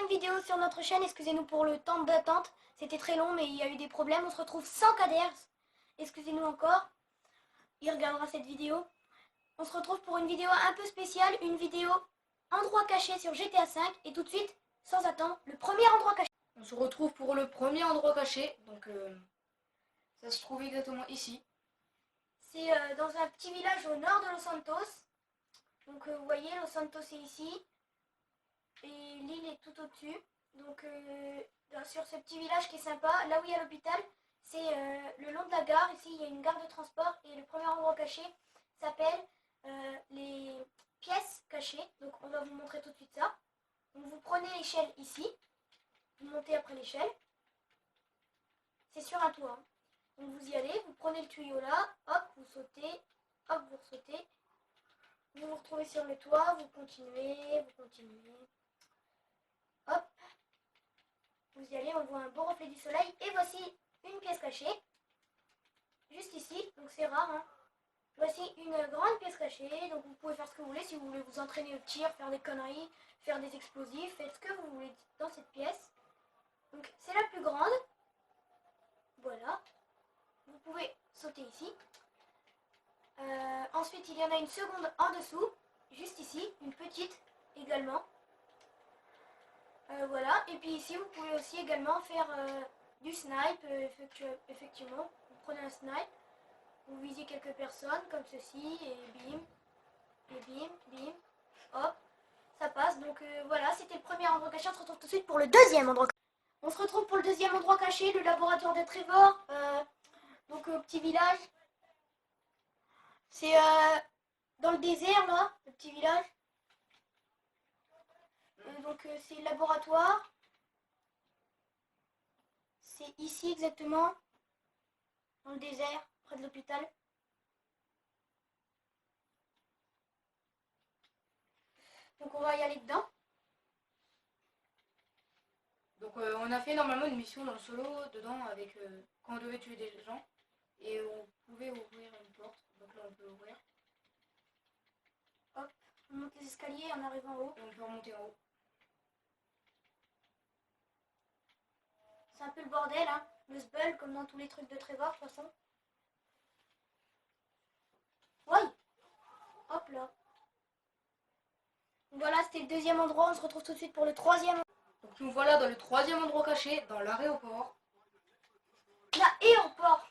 deuxième vidéo sur notre chaîne. Excusez-nous pour le temps d'attente. C'était très long, mais il y a eu des problèmes. On se retrouve sans Kaders. Excusez-nous encore. Il regardera cette vidéo. On se retrouve pour une vidéo un peu spéciale. Une vidéo endroit caché sur GTA 5. Et tout de suite, sans attendre, le premier endroit caché. On se retrouve pour le premier endroit caché. Donc, ça se trouve exactement ici. C'est dans un petit village au nord de Los Santos. Donc, vous voyez, Los Santos est ici. Et l'île est tout au-dessus. Donc sur ce petit village qui est sympa, là où il y a l'hôpital, c'est le long de la gare. Ici il y a une gare de transport et le premier endroit caché s'appelle les pièces cachées. Donc on va vous montrer tout de suite ça. Donc vous prenez l'échelle ici, vous montez après l'échelle. C'est sur un toit. Hein. Donc vous y allez, vous prenez le tuyau là, hop, vous sautez, hop, vous sautez. Vous vous retrouvez sur le toit, vous continuez, vous continuez. Hop, vous y allez, on voit un beau reflet du soleil. Et voici une pièce cachée, juste ici, donc c'est rare. Hein. Voici une grande pièce cachée, donc vous pouvez faire ce que vous voulez. Si vous voulez vous entraîner au tir, faire des conneries, faire des explosifs, faites ce que vous voulez dans cette pièce. Donc c'est la plus grande. Voilà. Vous pouvez sauter ici. Ensuite, il y en a une seconde en dessous, juste ici, une petite également. Voilà, et puis ici vous pouvez aussi également faire du snipe, effectivement, vous prenez un snipe, vous visez quelques personnes comme ceci, et bim, hop, ça passe. Donc voilà, c'était le premier endroit caché. On se retrouve tout de suite pour le deuxième endroit caché. On se retrouve pour le deuxième endroit caché, le laboratoire de Trevor, donc au petit village. C'est dans le désert là, le petit village. Donc c'est le laboratoire. C'est ici exactement, dans le désert, près de l'hôpital. Donc on va y aller dedans. Donc, on a fait normalement une mission dans le solo dedans avec quand on devait tuer des gens. Et on pouvait ouvrir une porte. Donc là, on peut ouvrir. Hop, on monte les escaliers, on arrive en haut. Et on peut remonter en haut. C'est un peu le bordel, hein. Le sbull, comme dans tous les trucs de Trevor, de toute façon. Oui. Hop là. Voilà, c'était le deuxième endroit. On se retrouve tout de suite pour le troisième. Donc nous voilà dans le troisième endroit caché, dans l'aéroport. L'aéroport.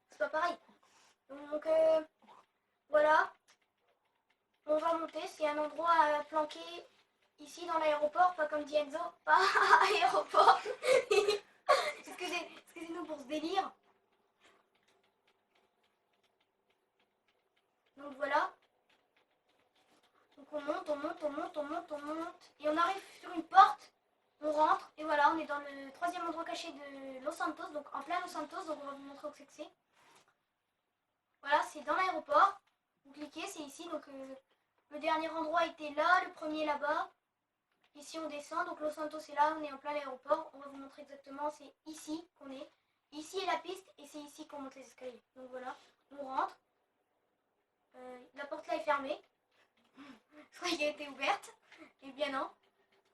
C'est pas pareil. Donc voilà. On va monter. C'est un endroit planqué ici dans l'aéroport. Pas comme dit Enzo. Pas aéroport. Excusez-nous pour ce délire. Donc voilà. Donc on monte, on monte, on monte, on monte, on monte. Et on arrive sur une porte. On rentre. Et voilà, on est dans le troisième endroit caché de Los Santos. Donc en plein Los Santos. Donc on va vous montrer où c'est que c'est. Voilà, c'est dans l'aéroport. Vous cliquez, c'est ici. Donc le dernier endroit était là. Le premier là-bas. Ici on descend. Donc Los Santos est là. On est en plein l'aéroport. On va vous montrer exactement. C'est ici qu'on est. Ici est la piste. Et c'est ici qu'on monte les escaliers. Donc voilà, on rentre. La porte là est fermée. Je croyais qu'elle était ouverte. Et bien non.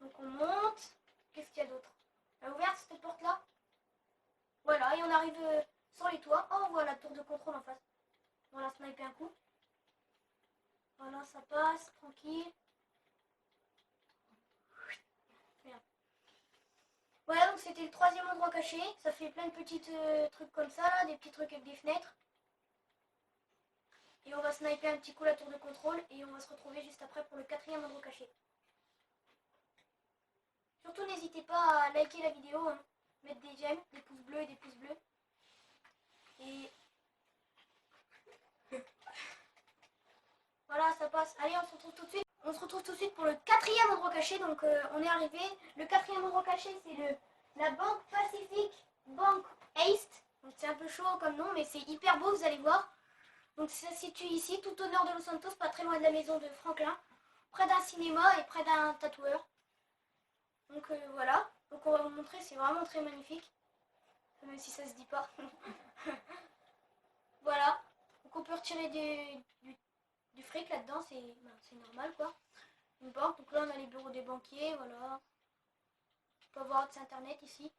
Donc on monte. Qu'est-ce qu'il y a d'autre? Elle est ouverte cette porte là. Voilà, et on arrive sur les toits. Oh, voilà, tour de contrôle en face. Voilà, sniper un coup. Voilà, ça passe, tranquille. Merde. Voilà, donc c'était le troisième endroit caché. Ça fait plein de petits trucs comme ça, là, des petits trucs avec des fenêtres. Et on va sniper un petit coup la tour de contrôle. Et on va se retrouver juste après pour le quatrième endroit caché. Surtout, n'hésitez pas à liker la vidéo, hein. Mettre des j'aime, des pouces bleus et des pouces bleus. Et voilà, ça passe. Allez, on se retrouve tout de suite. On se retrouve tout de suite pour le quatrième endroit caché. Donc on est arrivé. Le quatrième endroit caché, c'est la Banque Pacific Bank East. Donc c'est un peu chaud comme nom, mais c'est hyper beau, vous allez voir. Donc ça se situe ici, tout au nord de Los Santos, pas très loin de la maison de Franklin, près d'un cinéma et près d'un tatoueur. Donc voilà. Donc on va vous montrer, c'est vraiment très magnifique. Même si ça se dit pas. Voilà. Donc on peut retirer du fric là-dedans, c'est normal quoi. Une banque, donc là on a les bureaux des banquiers, voilà. peut avoir accès à internet ici.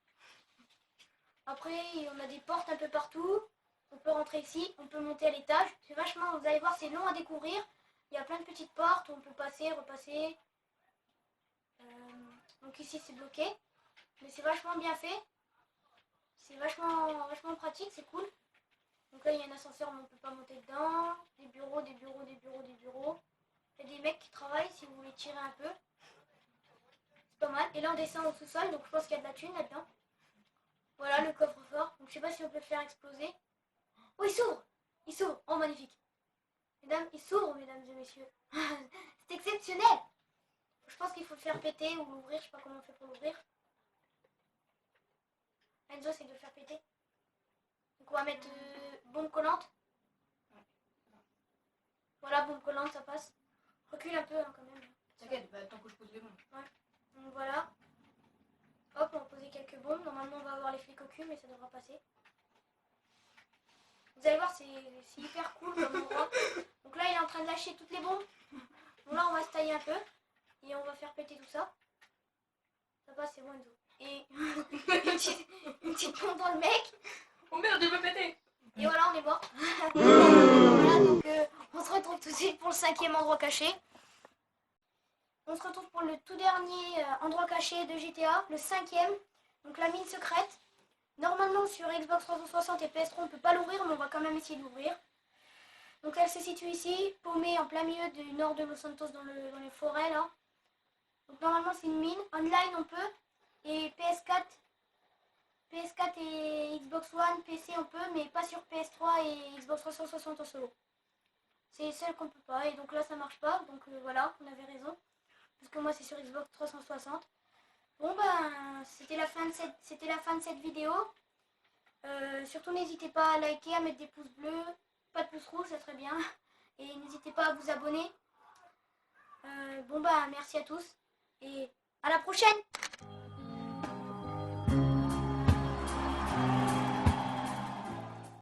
Après on a des portes un peu partout. On peut rentrer ici, on peut monter à l'étage. C'est vachement, vous allez voir, c'est long à découvrir. Il y a plein de petites portes où on peut passer, repasser. Donc ici c'est bloqué. Mais c'est vachement bien fait. C'est vachement pratique, c'est cool. Donc là il y a un ascenseur mais on ne peut pas monter dedans. Des bureaux, des bureaux, des bureaux, des bureaux. Il y a des mecs qui travaillent si vous voulez tirer un peu. C'est pas mal. Et là on descend au sous-sol, donc je pense qu'il y a de la thune là-dedans. Voilà le coffre-fort. Donc je sais pas si on peut le faire exploser. Oh il s'ouvre. Il s'ouvre. Oh magnifique. Mesdames, il s'ouvre mesdames et messieurs. C'est exceptionnel. Je pense qu'il faut le faire péter ou l'ouvrir. Je sais pas comment on fait pour l'ouvrir. Enzo c'est de le faire péter. Donc on va mettre bombe collante. Voilà, bombe collante, ça passe. Recule un peu hein, quand même. T'inquiète, bah, tant que je pose les bombes. Ouais. Donc voilà. Hop, on va poser quelques bombes. Normalement on va avoir les flics au cul, mais ça devra passer. Vous allez voir, c'est hyper cool comme endroit. Donc là il est en train de lâcher toutes les bombes. Donc là on va se tailler un peu. Et on va faire péter tout ça. Ça passe, c'est bon Enzo. Et une petite bombe dans le mec. Oh merde, il veut péter. Et voilà, on est mort. Voilà, donc on se retrouve tout de suite pour le 5e endroit caché. On se retrouve pour le tout dernier endroit caché de GTA, le 5e. Donc la mine secrète. Normalement sur Xbox 360 et PS3 on ne peut pas l'ouvrir, mais on va quand même essayer de l'ouvrir. Donc elle se situe ici, paumée en plein milieu du nord de Los Santos dans les forêts là. Donc normalement c'est une mine. Online on peut. Et PS4 et Xbox One, PC on peut, mais pas sur PS3 et Xbox 360 en solo. C'est celle qu'on peut pas, et donc là ça marche pas, donc voilà, on avait raison. Parce que moi c'est sur Xbox 360. Bon ben, c'était la fin de cette vidéo. Surtout n'hésitez pas à liker, à mettre des pouces bleus, pas de pouces rouges, ça serait bien. Et n'hésitez pas à vous abonner. Bon ben, merci à tous, et à la prochaine!